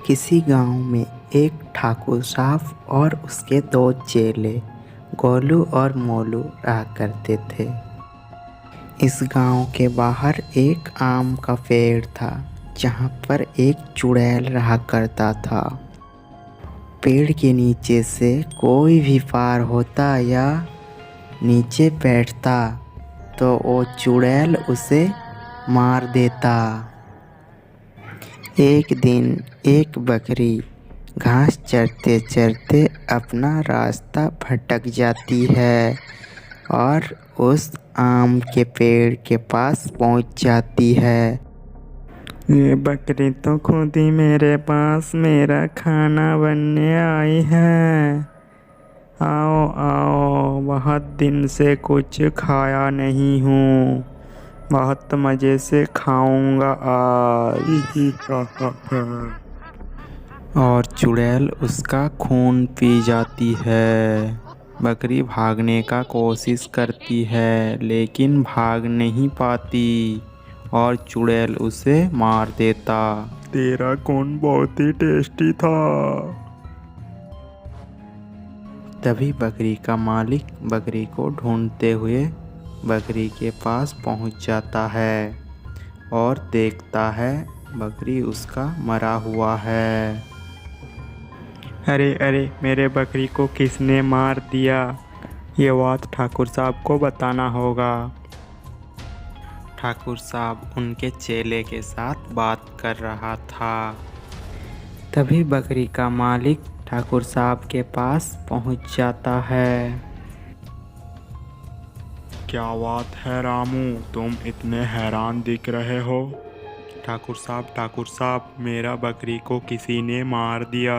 किसी गांव में एक ठाकुर साहब और उसके दो चेले गोलू और मोलू रहा करते थे। इस गांव के बाहर एक आम का पेड़ था जहां पर एक चुड़ैल रहा करता था। पेड़ के नीचे से कोई भी पार होता या नीचे बैठता तो वो चुड़ैल उसे मार देता। एक दिन एक बकरी घास चरते चरते अपना रास्ता भटक जाती है और उस आम के पेड़ के पास पहुंच जाती है। ये बकरी तो खुद ही मेरे पास मेरा खाना बनने आई है। आओ आओ, बहुत दिन से कुछ खाया नहीं हूँ, बहुत मज़े से खाऊंगा आज। और चुड़ैल उसका खून पी जाती है। बकरी भागने का कोशिश करती है लेकिन भाग नहीं पाती और चुड़ैल उसे मार देता। तेरा खून बहुत ही टेस्टी था। तभी बकरी का मालिक बकरी को ढूंढते हुए बकरी के पास पहुंच जाता है और देखता है बकरी उसका मरा हुआ है। अरे अरे, मेरे बकरी को किसने मार दिया? ये बात ठाकुर साहब को बताना होगा। ठाकुर साहब उनके चेले के साथ बात कर रहा था। तभी बकरी का मालिक ठाकुर साहब के पास पहुंच जाता है। क्या बात है रामू, तुम इतने हैरान दिख रहे हो? ठाकुर साहब, मेरा बकरी को किसी ने मार दिया।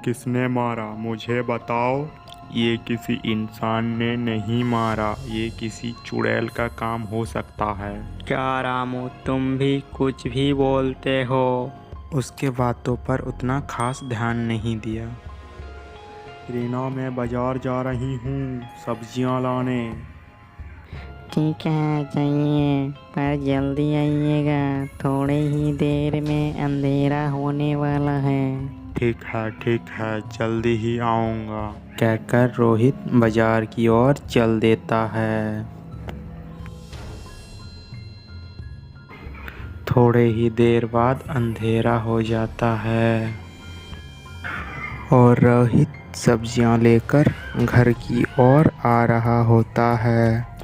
किसने मारा, मुझे बताओ। ये किसी इंसान ने नहीं मारा, ये किसी चुड़ैल का काम हो सकता है। क्या रामू, तुम भी कुछ भी बोलते हो? उसके बातों पर उतना खास ध्यान नहीं दिया। रीना, मैं बाजार जा रही हूँ सब्जियाँ लाने। ठीक है, जाइए, पर जल्दी आइएगा, थोड़ी ही देर में अंधेरा होने वाला है। ठीक है, जल्दी ही आऊँगा, कहकर रोहित बाजार की ओर चल देता है। थोड़े ही देर बाद अंधेरा हो जाता है और रोहित सब्जियां लेकर घर की ओर आ रहा होता है।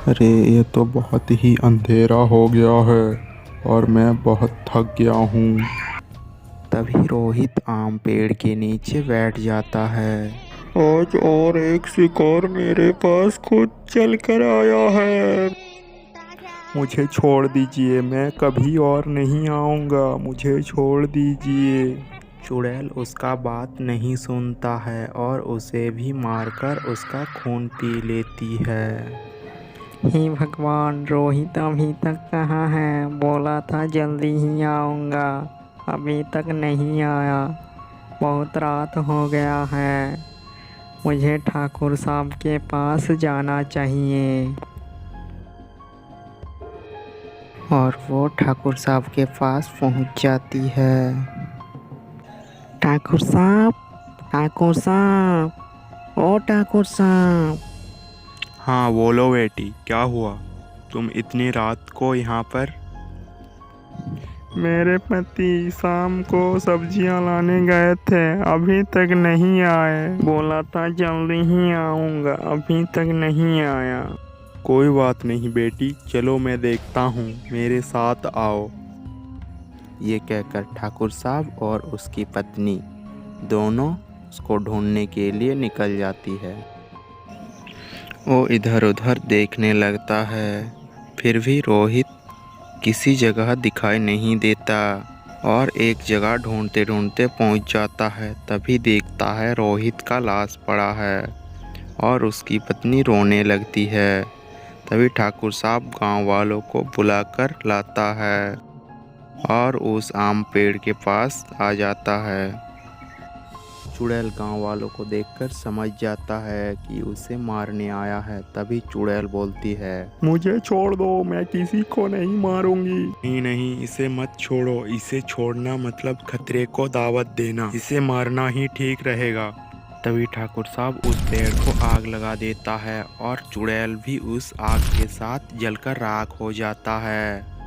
अरे, ये तो बहुत ही अंधेरा हो गया है और मैं बहुत थक गया हूँ। तभी रोहित आम पेड़ के नीचे बैठ जाता है। आज और एक शिकार मेरे पास खुद चल कर आया है। मुझे छोड़ दीजिए, मैं कभी और नहीं आऊँगा, मुझे छोड़ दीजिए। चुड़ैल उसका बात नहीं सुनता है और उसे भी मारकर उसका खून पी लेती है। हे भगवान, रोहित अभी तक कहाँ है? बोला था जल्दी ही आऊँगा, अभी तक नहीं आया। बहुत रात हो गया है, मुझे ठाकुर साहब के पास जाना चाहिए। और वो ठाकुर साहब के पास पहुंच जाती है। ठाकुर साहब, ठाकुर साहब, ओ ठाकुर साहब। हाँ बोलो बेटी, क्या हुआ? तुम इतनी रात को यहाँ पर? मेरे पति शाम को सब्जियाँ लाने गए थे, अभी तक नहीं आए। बोला था जल्दी ही आऊँगा, अभी तक नहीं आया। कोई बात नहीं बेटी, चलो मैं देखता हूँ, मेरे साथ आओ। ये कहकर ठाकुर साहब और उसकी पत्नी दोनों उसको ढूंढने के लिए निकल जाती है। वो इधर उधर देखने लगता है, फिर भी रोहित किसी जगह दिखाई नहीं देता और एक जगह ढूंढते ढूंढते पहुंच जाता है। तभी देखता है रोहित का लाश पड़ा है और उसकी पत्नी रोने लगती है। तभी ठाकुर साहब गांव वालों को बुलाकर लाता है और उस आम पेड़ के पास आ जाता है। चुड़ैल गांव वालों को देखकर समझ जाता है कि उसे मारने आया है। तभी चुड़ैल बोलती है, मुझे छोड़ दो, मैं किसी को नहीं मारूंगी। नहीं नहीं, इसे मत छोड़ो। इसे छोड़ना मतलब खतरे को दावत देना। इसे मारना ही ठीक रहेगा। तभी ठाकुर साहब उस पेड़ को आग लगा देता है और चुड़ैल भी उस आग के साथ जलकर राख हो जाता है।